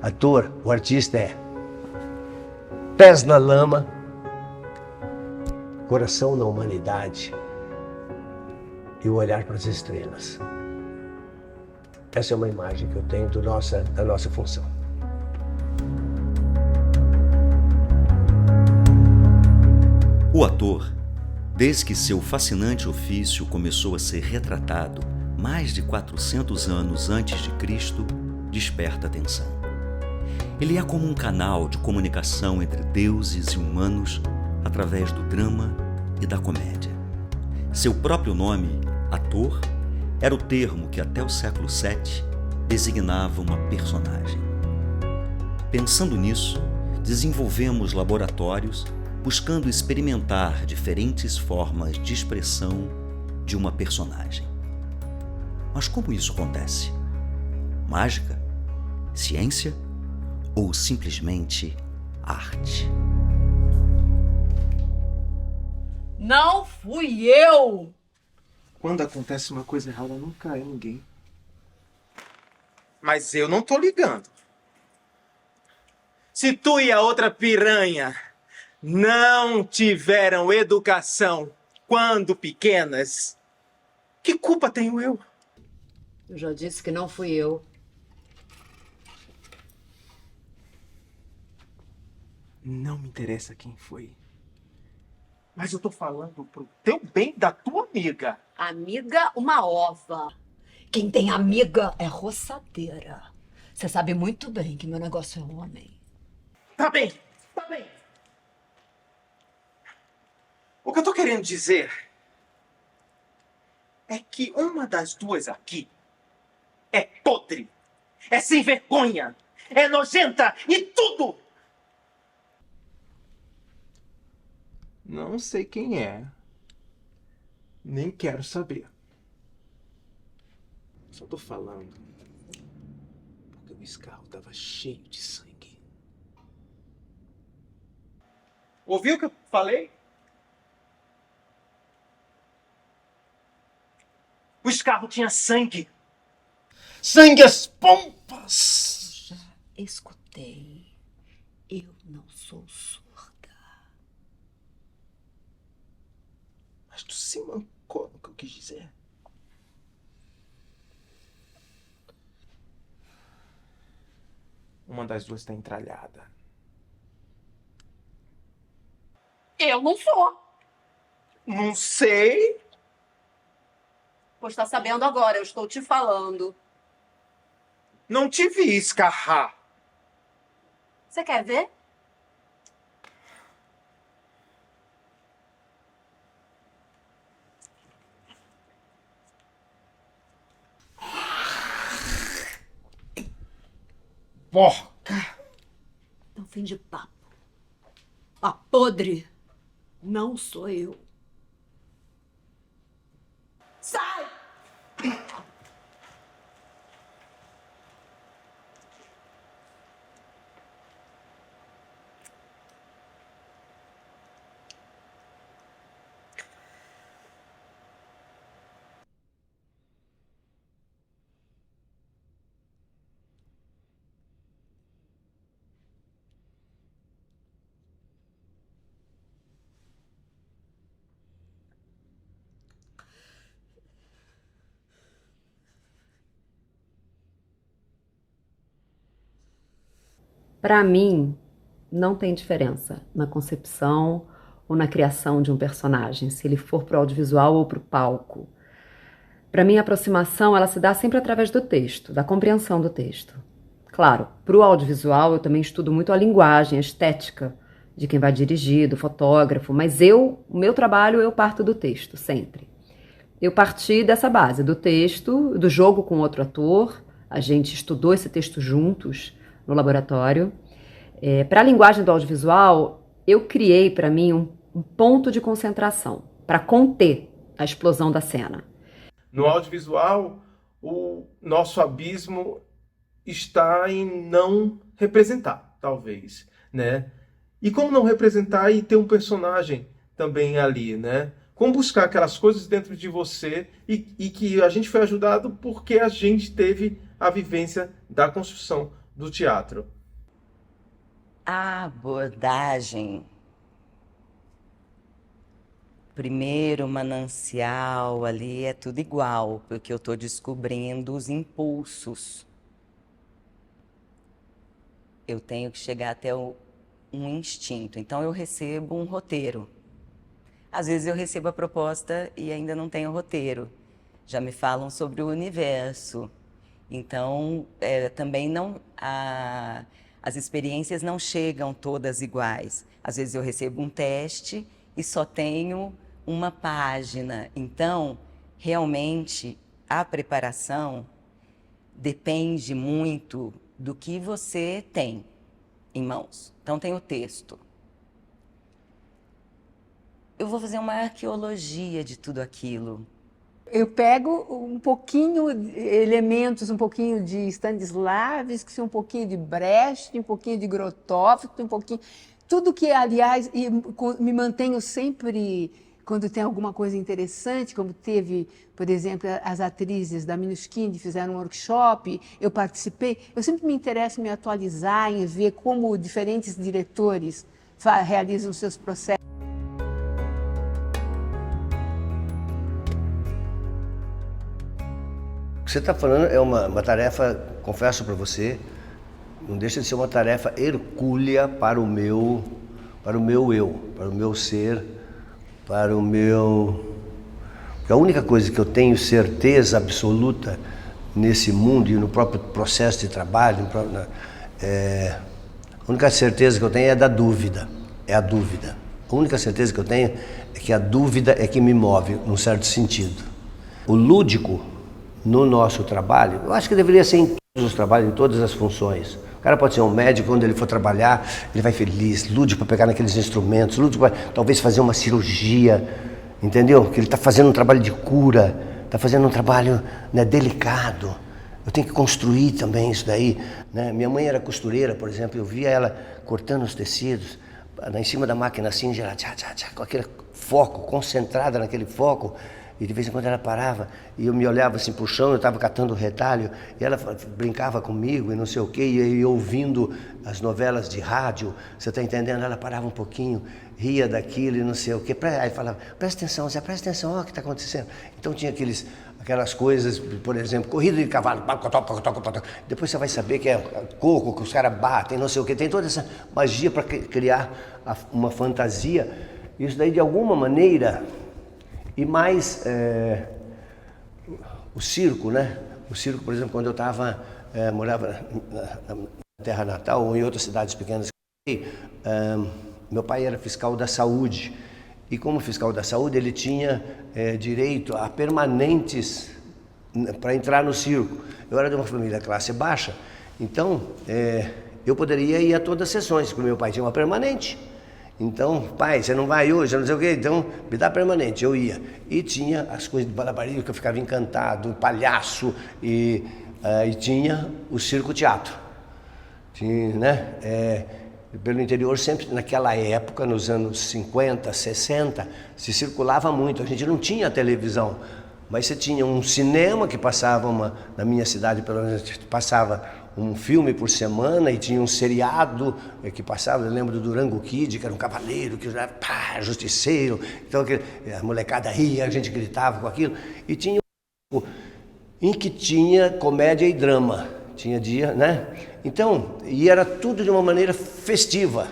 Ator, o artista é pés na lama, coração na humanidade e o olhar para as estrelas. Essa é uma imagem que eu tenho da nossa função. O ator, desde que seu fascinante ofício começou a ser retratado mais de 400 anos antes de Cristo, desperta atenção. Ele é como um canal de comunicação entre deuses e humanos através do drama e da comédia. Seu próprio nome, ator, era o termo que até o século VII designava uma personagem. Pensando nisso, desenvolvemos laboratórios buscando experimentar diferentes formas de expressão de uma personagem. Mas como isso acontece? Mágica? Ciência? Ou simplesmente arte? Não fui eu! Quando acontece uma coisa errada, não cai ninguém. Mas eu não tô ligando. Se tu e a outra piranha não tiveram educação quando pequenas, que culpa tenho eu? Eu já disse que não fui eu. Não me interessa quem foi. Mas eu tô falando pro teu bem da tua amiga. Amiga, uma ova. Quem tem amiga é roçadeira. Você sabe muito bem que meu negócio é homem. Tá bem, tá bem. O que eu tô querendo dizer é que uma das duas aqui é podre, é sem vergonha, é nojenta e tudo! Não sei quem é. Nem quero saber. Só tô falando porque o escarro tava cheio de sangue. Ouviu o que eu falei? O escarro tinha sangue. Sangue às pompas! Já escutei. Eu não sou surda. Mas tu se mancou no que eu quis dizer. Uma das duas tá entralhada. Eu não sou. Não sei. Pois tá sabendo agora, eu estou te falando. Não te vi escarrar. Você quer ver? Porca! Então, fim de papo. A podre não sou eu. Sai! Para mim, não tem diferença na concepção ou na criação de um personagem, se ele for para o audiovisual ou para o palco. Para mim, a aproximação ela se dá sempre através do texto, da compreensão do texto. Claro, para o audiovisual eu também estudo muito a linguagem, a estética de quem vai dirigir, do fotógrafo, mas o meu trabalho, eu parto do texto, sempre. Eu parti dessa base, do texto, do jogo com outro ator, a gente estudou esse texto juntos no laboratório. Para a linguagem do audiovisual, eu criei para mim um ponto de concentração, para conter a explosão da cena. No audiovisual, o nosso abismo está em não representar, talvez, né? E como não representar e ter um personagem também ali, né? Como buscar aquelas coisas dentro de você e que a gente foi ajudado porque a gente teve a vivência da construção do teatro. A abordagem, primeiro manancial ali é tudo igual, porque eu estou descobrindo os impulsos. Eu tenho que chegar até um instinto. Então eu recebo um roteiro. Às vezes eu recebo a proposta e ainda não tenho roteiro. Já me falam sobre o universo. Então também não as experiências não chegam todas iguais. Às vezes eu recebo um teste e só tenho uma página. Então, realmente, a preparação depende muito do que você tem em mãos. Então, tem o texto. Eu vou fazer uma arqueologia de tudo aquilo. Eu pego um pouquinho, elementos, um pouquinho de Stanislavski, um pouquinho de Brecht, um pouquinho de Grotowski, um pouquinho... Tudo que, aliás, me mantenho sempre, quando tem alguma coisa interessante, como teve, por exemplo, as atrizes da Minuschini fizeram um workshop, eu participei. Eu sempre me interesso em me atualizar, em ver como diferentes diretores realizam seus processos. O que você está falando é uma tarefa, confesso para você, não deixa de ser uma tarefa hercúlea para o meu eu, para o meu ser, para o meu... Porque a única coisa que eu tenho certeza absoluta nesse mundo e no próprio processo de trabalho, a única certeza que eu tenho é da dúvida, é a dúvida. A única certeza que eu tenho é que a dúvida é que me move, num certo sentido. O lúdico no nosso trabalho, eu acho que deveria ser em todos os trabalhos, em todas as funções. O cara pode ser um médico, quando ele for trabalhar, ele vai feliz, lúdico para pegar naqueles instrumentos, lúdico para talvez fazer uma cirurgia, entendeu? Que ele está fazendo um trabalho de cura, está fazendo um trabalho, né, delicado. Eu tenho que construir também isso daí, né? Minha mãe era costureira, por exemplo, eu via ela cortando os tecidos, em cima da máquina assim, com aquele foco, concentrada naquele foco. E de vez em quando ela parava e eu me olhava assim pro chão, eu estava catando o retalho e ela brincava comigo e não sei o quê, e eu ouvindo as novelas de rádio, você está entendendo? Ela parava um pouquinho, ria daquilo e não sei o quê, aí falava, presta atenção, Zé, presta atenção, olha o que está acontecendo. Então tinha aquelas coisas, por exemplo, corrida de cavalo, depois você vai saber que é coco, que os caras batem, não sei o quê, tem toda essa magia para criar uma fantasia. Isso daí de alguma maneira... E mais o circo, né? O circo, por exemplo, quando eu morava na terra natal ou em outras cidades pequenas, meu pai era fiscal da saúde. E como fiscal da saúde, ele tinha direito a permanentes para entrar no circo. Eu era de uma família classe baixa, então eu poderia ir a todas as sessões, porque meu pai tinha uma permanente. Então, pai, você não vai hoje, eu não sei o quê, então me dá permanente, eu ia. E tinha as coisas de balabarismo que eu ficava encantado, palhaço, e tinha o circo-teatro. Tinha, né? Pelo interior, sempre naquela época, nos anos 50, 60, se circulava muito, a gente não tinha televisão, mas você tinha um cinema que passava, na minha cidade pelo menos, passava um filme por semana e tinha um seriado que passava, eu lembro do Durango Kid, que era um cavaleiro, que era justiceiro, então a molecada ria, a gente gritava com aquilo, e tinha em que tinha comédia e drama, tinha dia, né? Então, e era tudo de uma maneira festiva.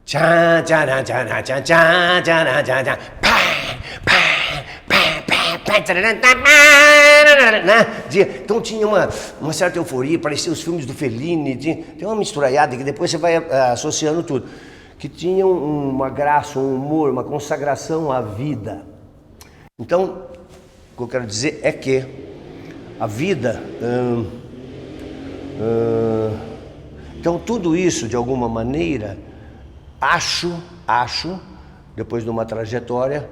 Tchá, tchá, tchá, tchá, tchá, tchá, tchá, tchá, pá, pá, pá, pá, pá, então tinha uma certa euforia, parecia os filmes do Fellini, tem uma misturaiada que depois você vai associando tudo, que tinha uma graça, um humor, uma consagração à vida. Então, o que eu quero dizer é que a vida... então tudo isso, de alguma maneira, acho, depois de uma trajetória,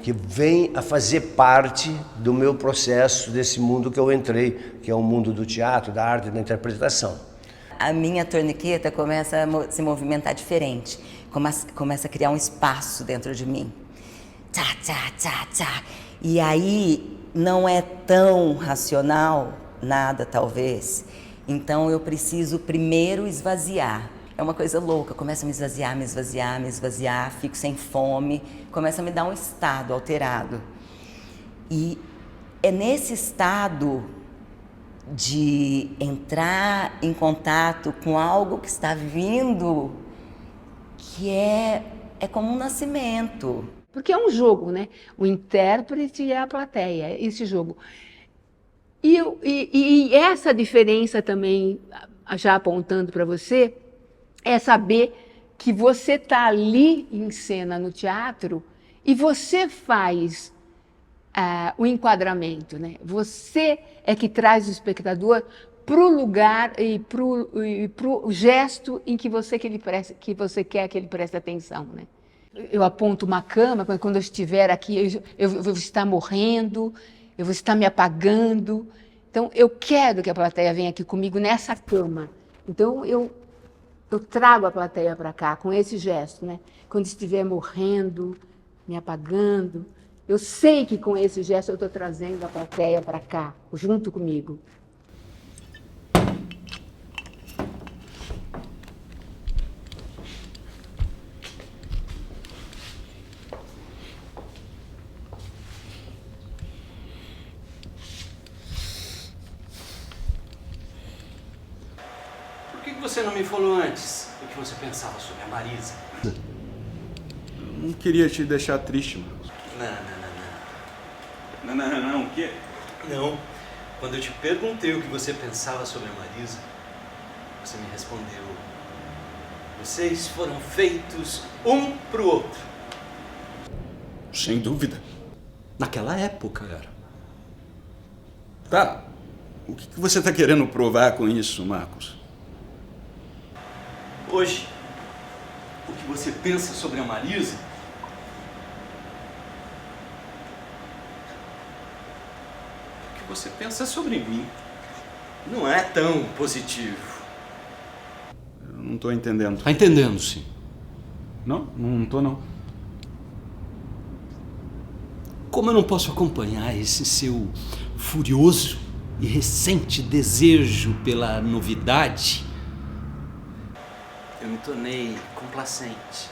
que vem a fazer parte do meu processo, desse mundo que eu entrei, que é o mundo do teatro, da arte e da interpretação. A minha torniqueta começa a se movimentar diferente, começa a criar um espaço dentro de mim. Tchá, tchá, tchá, tchá. E aí não é tão racional, nada talvez, então eu preciso primeiro esvaziar. É uma coisa louca, começa a me esvaziar, me esvaziar, me esvaziar, fico sem fome, começa a me dar um estado alterado. E é nesse estado de entrar em contato com algo que está vindo, que é como um nascimento. Porque é um jogo, né? O intérprete e a plateia, esse jogo. E essa diferença também, já apontando para você, é saber que você está ali em cena no teatro e você faz o enquadramento, né? Você é que traz o espectador para o lugar e para o gesto em que você quer que ele preste atenção, né? Eu aponto uma cama, quando eu estiver aqui, eu vou estar morrendo, eu vou estar me apagando. Então, eu quero que a plateia venha aqui comigo nessa cama. Então, eu trago a plateia para cá com esse gesto, né? Quando estiver morrendo, me apagando, eu sei que com esse gesto eu estou trazendo a plateia para cá, junto comigo. Por que você não me falou antes o que você pensava sobre a Marisa? Eu não queria te deixar triste, mano. Não, o quê? Não. Quando eu te perguntei o que você pensava sobre a Marisa, você me respondeu: vocês foram feitos um pro outro. Sem dúvida. Naquela época, era. Tá. O que você tá querendo provar com isso, Marcos? Hoje, o que você pensa sobre a Marisa você pensa sobre mim não é tão positivo. Eu não tô entendendo. Tá entendendo, sim. Não tô não. Como eu não posso acompanhar esse seu furioso e recente desejo pela novidade, eu me tornei complacente,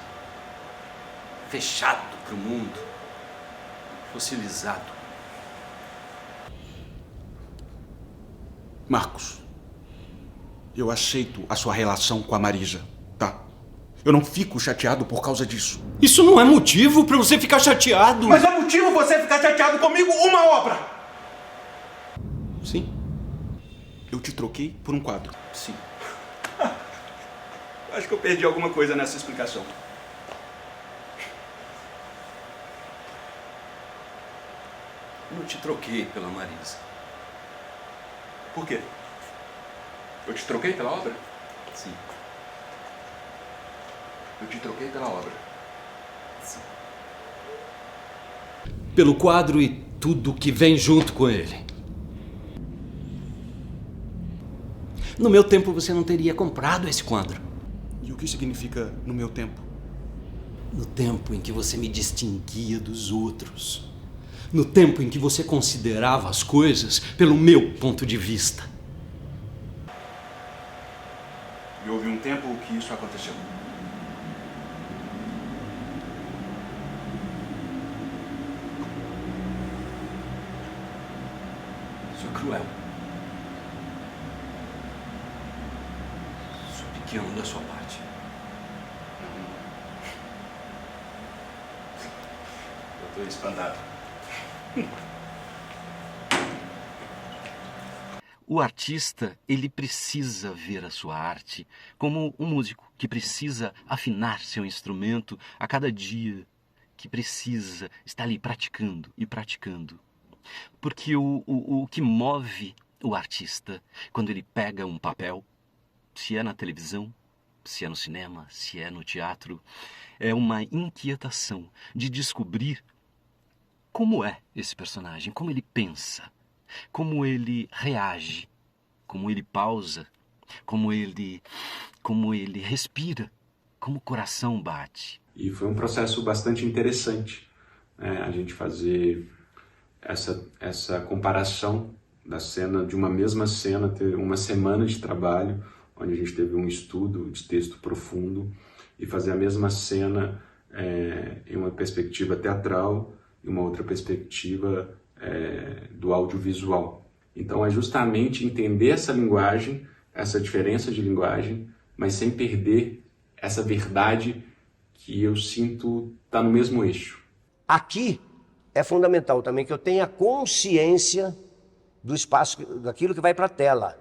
fechado pro mundo, fossilizado. Marcos, eu aceito a sua relação com a Marisa, tá? Eu não fico chateado por causa disso. Isso não é motivo pra você ficar chateado. Mas é motivo você ficar chateado comigo uma obra! Sim. Eu te troquei por um quadro. Sim. Acho que eu perdi alguma coisa nessa explicação. Não te troquei pela Marisa. Por quê? Eu te troquei pela obra? Sim. Eu te troquei pela obra. Sim. Pelo quadro e tudo que vem junto com ele. No meu tempo você não teria comprado esse quadro. E o que significa no meu tempo? No tempo em que você me distinguia dos outros. No tempo em que você considerava as coisas pelo meu ponto de vista. E houve um tempo que isso aconteceu. Isso é cruel. Isso é pequeno da sua parte. Eu tô espantado. O artista, ele precisa ver a sua arte como um músico que precisa afinar seu instrumento a cada dia, que precisa estar ali praticando e praticando. Porque o que move o artista quando ele pega um papel, se é na televisão, se é no cinema, se é no teatro, é uma inquietação de descobrir como é esse personagem, como ele pensa, como ele reage, como ele pausa, como ele respira, como o coração bate. E foi um processo bastante interessante, né? A gente fazer essa comparação da cena, de uma mesma cena, ter uma semana de trabalho, onde a gente teve um estudo de texto profundo, e fazer a mesma cena em uma perspectiva teatral e uma outra perspectiva do audiovisual. Então é justamente entender essa linguagem, essa diferença de linguagem, mas sem perder essa verdade que eu sinto tá no mesmo eixo. Aqui é fundamental também que eu tenha consciência do espaço, daquilo que vai para a tela.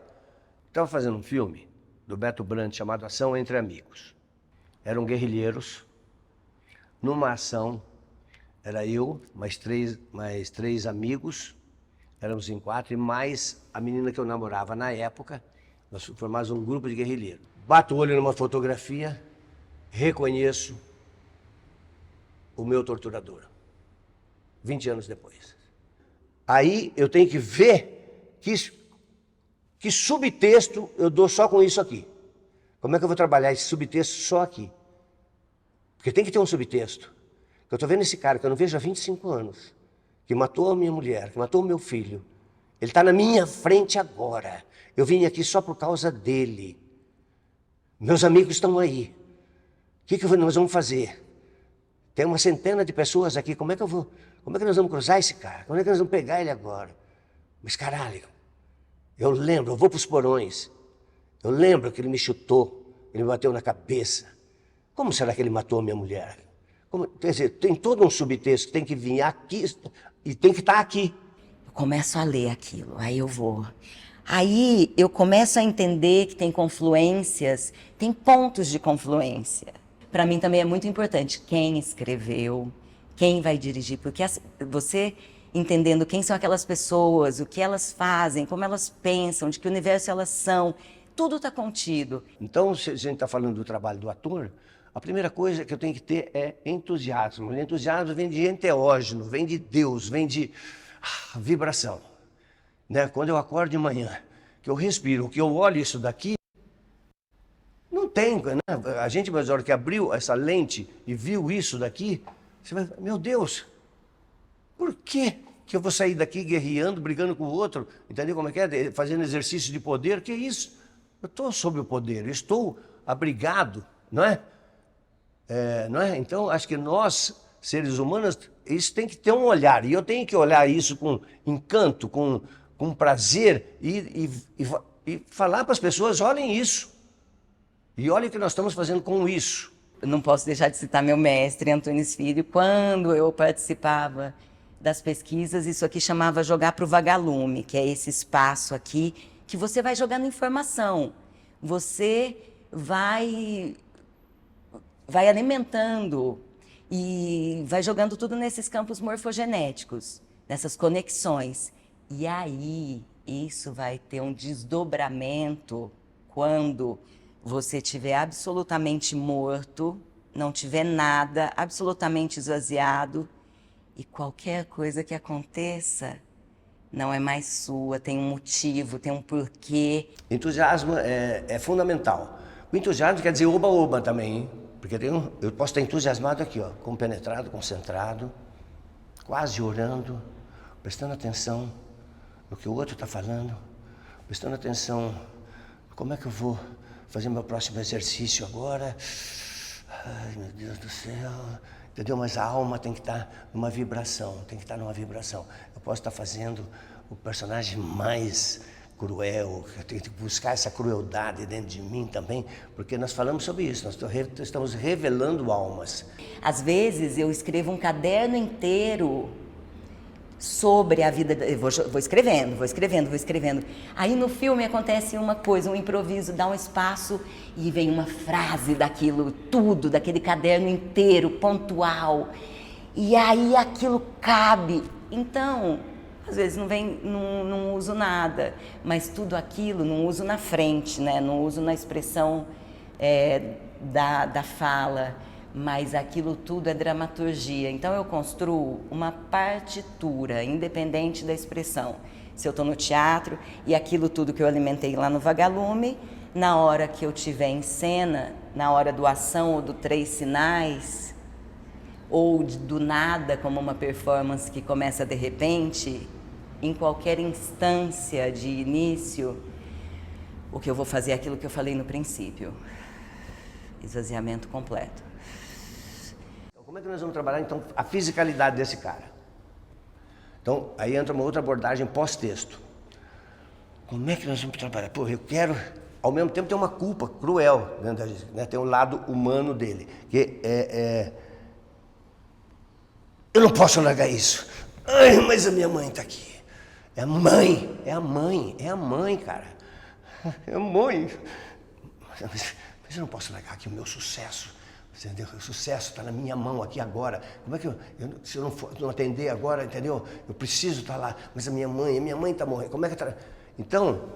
Estava fazendo um filme do Beto Brandt chamado Ação Entre Amigos. Eram guerrilheiros. Numa ação, era eu, mais três amigos, éramos em 4, e mais a menina que eu namorava na época. Nós formamos um grupo de guerrilheiros. Bato o olho numa fotografia, reconheço o meu torturador. 20 anos depois. Aí eu tenho que ver que subtexto eu dou só com isso aqui. Como é que eu vou trabalhar esse subtexto só aqui? Porque tem que ter um subtexto. Eu estou vendo esse cara que eu não vejo há 25 anos, que matou a minha mulher, que matou o meu filho. Ele está na minha frente agora. Eu vim aqui só por causa dele. Meus amigos estão aí. O que nós vamos fazer? Tem uma centena de pessoas aqui. Como é que nós vamos cruzar esse cara? Como é que nós vamos pegar ele agora? Mas caralho, eu lembro, eu vou para os porões. Eu lembro que ele me chutou, ele me bateu na cabeça. Como será que ele matou a minha mulher? Quer dizer, tem todo um subtexto que tem que vir aqui e tem que estar aqui. Eu começo a ler aquilo, aí eu vou. Aí eu começo a entender que tem confluências, tem pontos de confluência. Para mim também é muito importante quem escreveu, quem vai dirigir, porque você entendendo quem são aquelas pessoas, o que elas fazem, como elas pensam, de que universo elas são, tudo está contido. Então, se a gente está falando do trabalho do ator, a primeira coisa que eu tenho que ter é entusiasmo. O entusiasmo vem de enteógeno, vem de Deus, vem de vibração. Né? Quando eu acordo de manhã, que eu respiro, que eu olho isso daqui, não tem, né? A gente, mas na hora que abriu essa lente e viu isso daqui, você vai, meu Deus, por que eu vou sair daqui guerreando, brigando com o outro, entendeu como é que é? Fazendo exercício de poder, que é isso? Eu estou sob o poder, eu estou abrigado, não é? Não é? Então, acho que nós, seres humanos, isso tem que ter um olhar, e eu tenho que olhar isso com encanto, com prazer, e falar para as pessoas, olhem isso, e olhem o que nós estamos fazendo com isso. Eu não posso deixar de citar meu mestre, Antunes Filho. Quando eu participava das pesquisas, isso aqui chamava jogar para o vagalume, que é esse espaço aqui, que você vai jogando informação, você vai alimentando e vai jogando tudo nesses campos morfogenéticos, nessas conexões. E aí, isso vai ter um desdobramento quando você estiver absolutamente morto, não tiver nada, absolutamente esvaziado, e qualquer coisa que aconteça não é mais sua, tem um motivo, tem um porquê. Entusiasmo é fundamental. O entusiasmo quer dizer oba-oba também, hein? Porque eu posso estar entusiasmado aqui, ó, compenetrado, concentrado, quase orando, prestando atenção no que o outro está falando, prestando atenção como é que eu vou fazer meu próximo exercício agora. Ai, meu Deus do céu, entendeu? Mas a alma tem que estar numa vibração, tem que estar numa vibração. Eu posso estar fazendo o personagem mais cruel, eu tenho que buscar essa crueldade dentro de mim também, porque nós falamos sobre isso, nós estamos revelando almas. Às vezes eu escrevo um caderno inteiro sobre a vida, eu vou escrevendo. Aí no filme acontece uma coisa, um improviso, dá um espaço e vem uma frase daquilo tudo, daquele caderno inteiro, pontual. E aí aquilo cabe. Então, às vezes não uso nada, mas tudo aquilo não uso na frente, né? Não uso na expressão da fala, mas aquilo tudo é dramaturgia. Então eu construo uma partitura, independente da expressão. Se eu estou no teatro e aquilo tudo que eu alimentei lá no vagalume, na hora que eu estiver em cena, na hora do ação ou do 3 sinais, ou do nada, como uma performance que começa de repente, em qualquer instância de início, o que eu vou fazer é aquilo que eu falei no princípio. Esvaziamento completo. Então, como é que nós vamos trabalhar, então, a fisicalidade desse cara? Então, aí entra uma outra abordagem pós-texto. Como é que nós vamos trabalhar? Pô, eu quero... Ao mesmo tempo tem uma culpa cruel dentro da gente, né? Tem um lado humano dele, que eu não posso largar isso. Ai, mas a minha mãe está aqui. É a mãe, cara. É a mãe. Mas eu não posso largar aqui o meu sucesso. Entendeu? O sucesso está na minha mão aqui agora. Como é que se eu não atender agora, entendeu? Eu preciso estar lá. Mas a minha mãe está morrendo. Como é que Então,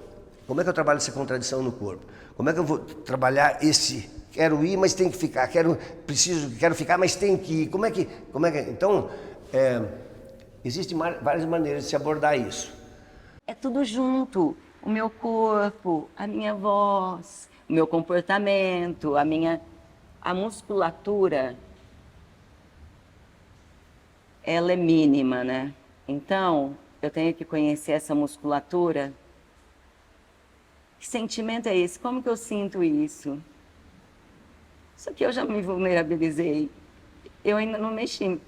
como é que eu trabalho essa contradição no corpo? Como é que eu vou trabalhar esse quero ir, mas tem que ficar, quero ficar, mas tem que ir? Como é que então, existem várias maneiras de se abordar isso. É tudo junto. O meu corpo, a minha voz, o meu comportamento, a musculatura, ela é mínima, né? Então, eu tenho que conhecer essa musculatura. Que sentimento é esse? Como que eu sinto isso? Só que eu já me vulnerabilizei. Eu ainda não mexi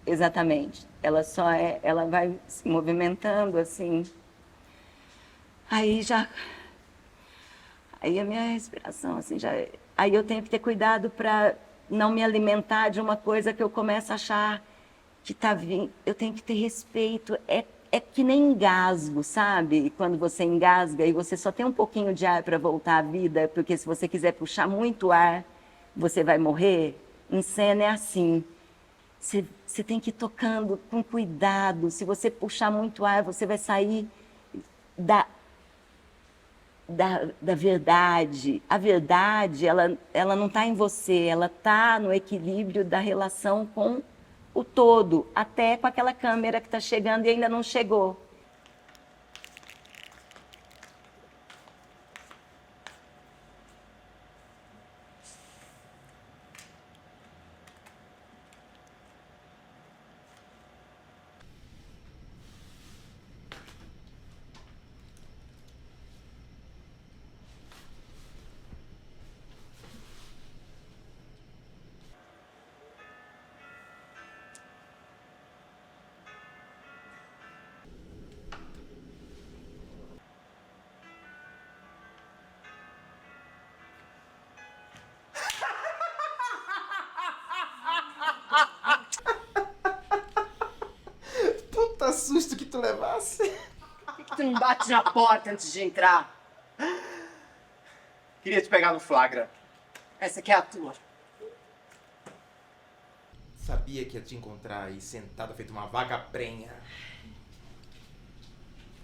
exatamente. Ela vai se movimentando assim. Aí a minha respiração assim aí eu tenho que ter cuidado para não me alimentar de uma coisa que eu começo a achar que tá vindo. Eu tenho que ter respeito. É que nem engasgo, sabe? Quando você engasga e você só tem um pouquinho de ar para voltar à vida, porque se você quiser puxar muito ar, você vai morrer. Em cena é assim. Você tem que ir tocando com cuidado. Se você puxar muito ar, você vai sair da verdade. A verdade, ela não está em você, ela está no equilíbrio da relação com o todo, até com aquela câmera que está chegando e ainda não chegou. Puta susto que tu levasse. Por que tu não bate na porta antes de entrar? Queria te pegar no flagra. Essa aqui é a tua. Sabia que ia te encontrar aí sentada feito uma vaca prenha.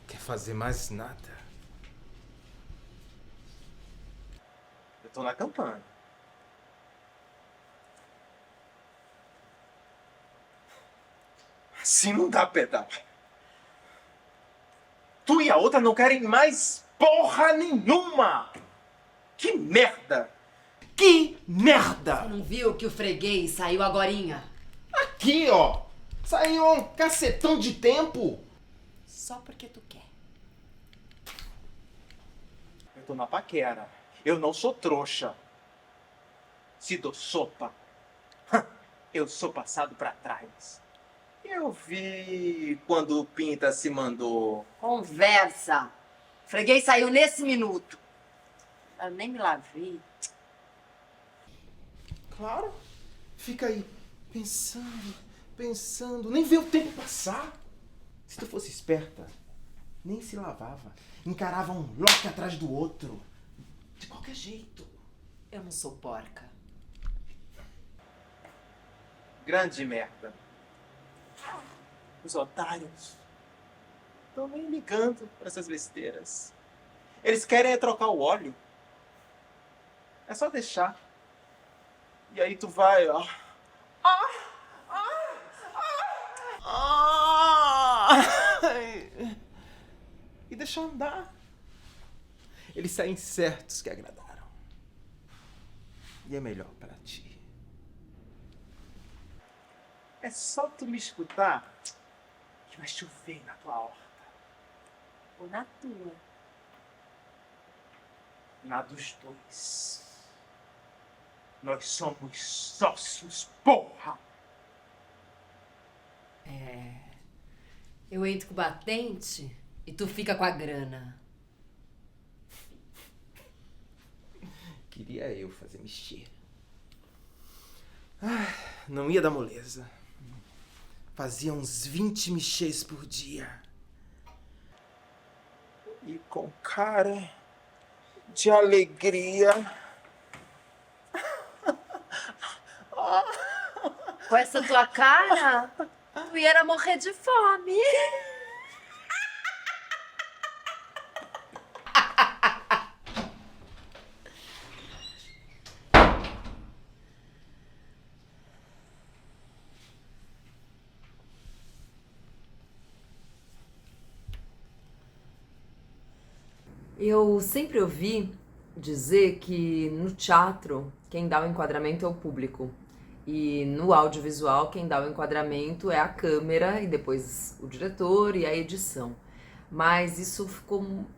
Quer fazer mais nada? Eu tô na campanha. Assim não dá, pedal. Tu e a outra não querem mais porra nenhuma! Que merda! Que merda! Você não viu que o freguês saiu agorinha? Aqui, ó! Saiu um cacetão de tempo! Só porque tu quer. Eu tô na paquera. Eu não sou trouxa. Se dou sopa, eu sou passado pra trás. Eu vi quando o Pinta se mandou. Conversa. O freguês saiu nesse minuto. Eu nem me lavei. Claro. Fica aí, pensando. Nem vê o tempo passar. Se tu fosse esperta, nem se lavava. Encarava um lote atrás do outro. De qualquer jeito. Eu não sou porca. Grande merda. Os otários estão nem ligando para essas besteiras. Eles querem é trocar o óleo. É só deixar. E aí tu vai, ó. E deixar andar. Eles saem certos que agradaram. E é melhor para ti. É só tu me escutar que vai chover na tua horta. Ou na tua. Na dos dois. Nós somos sócios, porra! Eu entro com o batente e tu fica com a grana. Queria eu fazer mexer. Não ia dar moleza. Fazia uns 20 mexês por dia. E com cara de alegria. Com essa tua cara, tu ia morrer de fome. Eu sempre ouvi dizer que no teatro quem dá o enquadramento é o público e no audiovisual quem dá o enquadramento é a câmera e depois o diretor e a edição. Mas isso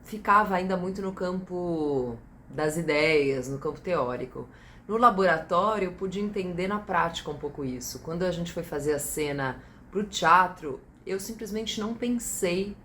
ficava ainda muito no campo das ideias, no campo teórico. No laboratório eu pude entender na prática um pouco isso. Quando a gente foi fazer a cena pro teatro, eu simplesmente não pensei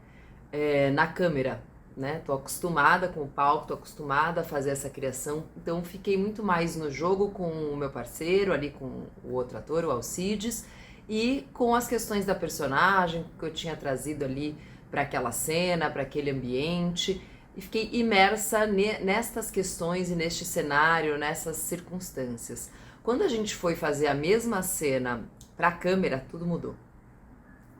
na câmera. Né? Tô acostumada com o palco, tô acostumada a fazer essa criação, então fiquei muito mais no jogo com o meu parceiro, ali com o outro ator, o Alcides, e com as questões da personagem que eu tinha trazido ali para aquela cena, para aquele ambiente, e fiquei imersa nestas questões e neste cenário, nessas circunstâncias. Quando a gente foi fazer a mesma cena para a câmera, tudo mudou.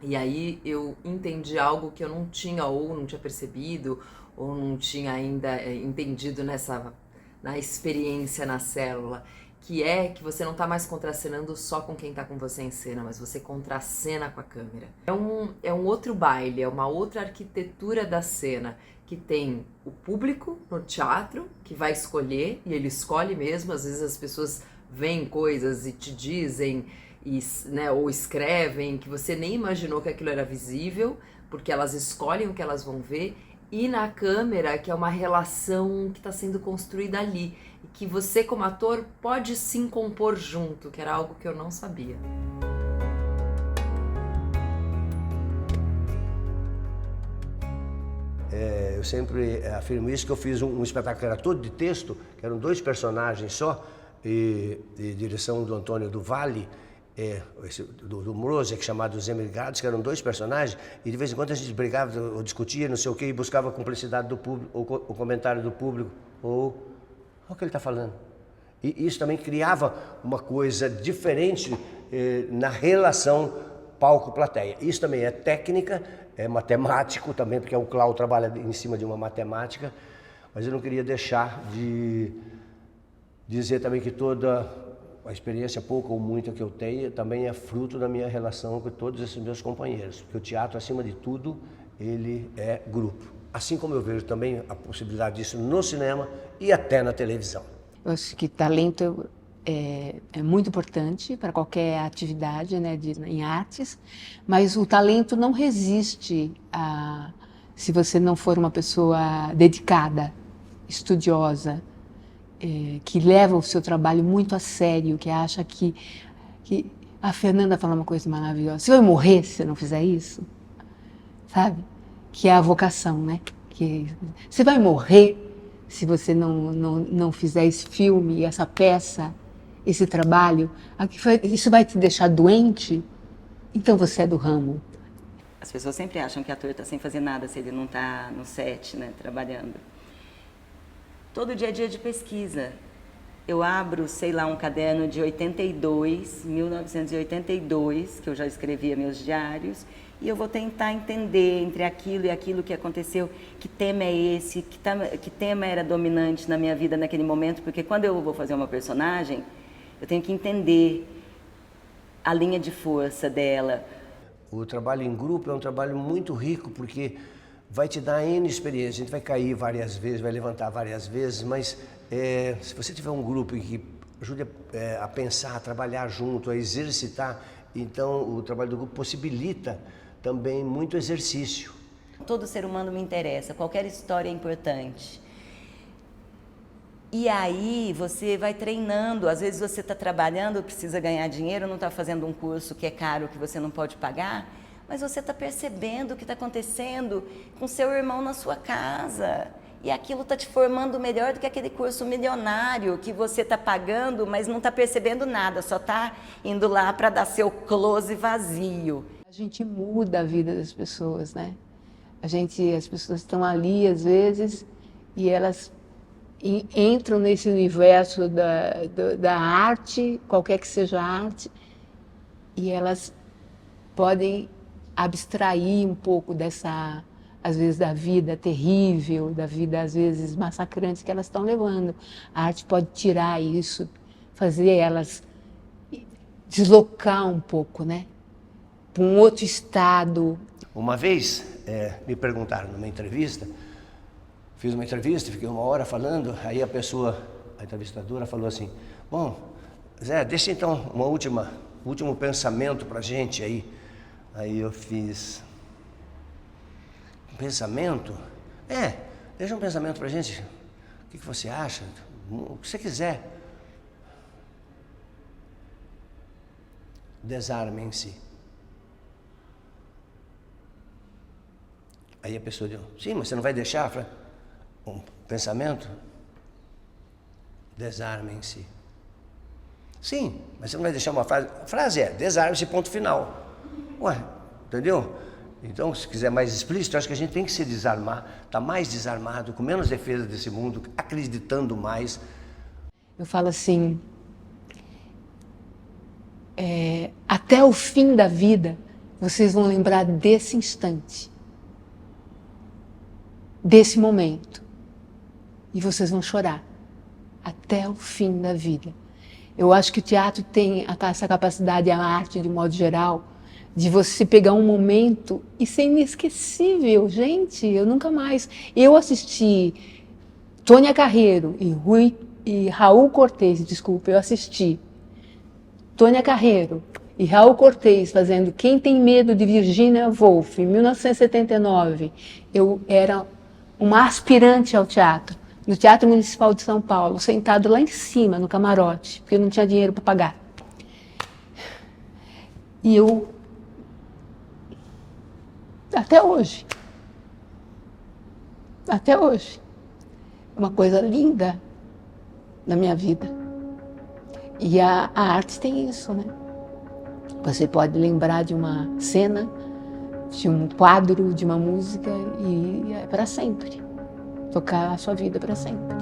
E aí eu entendi algo que eu não tinha ou não tinha percebido ou não tinha ainda entendido na experiência na célula, que é que você não tá mais contracenando só com quem tá com você em cena, mas você contracena com a câmera. É um outro baile, é uma outra arquitetura da cena, que tem o público no teatro, que vai escolher, e ele escolhe mesmo, às vezes as pessoas veem coisas e te dizem... ou escrevem que você nem imaginou que aquilo era visível, porque elas escolhem o que elas vão ver, e na câmera, que é uma relação que está sendo construída ali, e que você como ator pode sim compor junto, que era algo que eu não sabia. Eu sempre afirmo isso, que eu fiz um espetáculo que era todo de texto, que eram 2 personagens só, e direção do Antônio do Valle, do Mrozek, chamado Os Emigrados, que eram 2 personagens, e de vez em quando a gente brigava ou discutia, não sei o quê, e buscava a cumplicidade do público, ou o comentário do público, ou o que ele está falando. E isso também criava uma coisa diferente na relação palco-plateia. Isso também é técnica, é matemático também, porque o Clau trabalha em cima de uma matemática, mas eu não queria deixar de dizer também que toda a experiência, pouca ou muita que eu tenho, também é fruto da minha relação com todos esses meus companheiros. Porque o teatro, acima de tudo, ele é grupo. Assim como eu vejo também a possibilidade disso no cinema e até na televisão. Eu acho que talento é muito importante para qualquer atividade, né, em artes, mas o talento não resiste se você não for uma pessoa dedicada, estudiosa, que leva o seu trabalho muito a sério, que acha que a Fernanda fala uma coisa maravilhosa, você vai morrer se você não fizer isso, sabe? Que é a vocação, né? Que você vai morrer se você não fizer esse filme, essa peça, esse trabalho, isso vai te deixar doente, então você é do ramo. As pessoas sempre acham que ator está sem fazer nada se ele não está no set, né, trabalhando. Todo dia é dia de pesquisa. Eu abro, sei lá, um caderno de 1982, que eu já escrevia meus diários, e eu vou tentar entender entre aquilo e aquilo que aconteceu, que tema é esse, que tema era dominante na minha vida naquele momento, porque quando eu vou fazer uma personagem, eu tenho que entender a linha de força dela. O trabalho em grupo é um trabalho muito rico, porque vai te dar N experiência, a gente vai cair várias vezes, vai levantar várias vezes, mas se você tiver um grupo que ajude a pensar, a trabalhar junto, a exercitar, então o trabalho do grupo possibilita também muito exercício. Todo ser humano me interessa, qualquer história é importante. E aí você vai treinando, às vezes você está trabalhando, precisa ganhar dinheiro, não está fazendo um curso que é caro, que você não pode pagar, mas você está percebendo o que está acontecendo com seu irmão na sua casa. E aquilo está te formando melhor do que aquele curso milionário que você está pagando, mas não está percebendo nada, só está indo lá para dar seu close vazio. A gente muda a vida das pessoas, né? As pessoas estão ali às vezes e elas entram nesse universo da arte, qualquer que seja a arte, e elas podem abstrair um pouco dessa, às vezes, da vida terrível, da vida, às vezes, massacrante que elas estão levando. A arte pode tirar isso, fazer elas deslocar um pouco, né? Para um outro estado. Uma vez, me perguntaram numa entrevista, fiz uma entrevista, fiquei 1 hora falando, aí a entrevistadora falou assim, bom, Zé, deixa então último pensamento pra gente aí. Aí eu fiz, um pensamento? Deixa um pensamento pra gente, o que você acha, o que você quiser. Desarme em si. Aí a pessoa disse, sim, mas você não vai deixar? Eu falei, um pensamento? Desarme em si. Sim, mas você não vai deixar uma frase? A frase é, desarme-se, ponto final. Ué, entendeu? Então, se quiser mais explícito, eu acho que a gente tem que se desarmar, estar mais desarmado, com menos defesa desse mundo, acreditando mais. Eu falo assim, até o fim da vida, vocês vão lembrar desse instante, desse momento, e vocês vão chorar até o fim da vida. Eu acho que o teatro tem essa capacidade, a arte de modo geral, de você pegar um momento e ser inesquecível. Gente, eu nunca mais... Eu assisti Tônia Carreiro e Raul Cortez, desculpa, eu assisti Tônia Carreiro e Raul Cortez fazendo Quem Tem Medo de Virginia Woolf, em 1979. Eu era uma aspirante ao teatro, no Teatro Municipal de São Paulo, sentado lá em cima, no camarote, porque eu não tinha dinheiro para pagar. E eu... Até hoje, uma coisa linda na minha vida. E a arte tem isso, né? Você pode lembrar de uma cena, de um quadro, de uma música e é para sempre. Tocar a sua vida para sempre.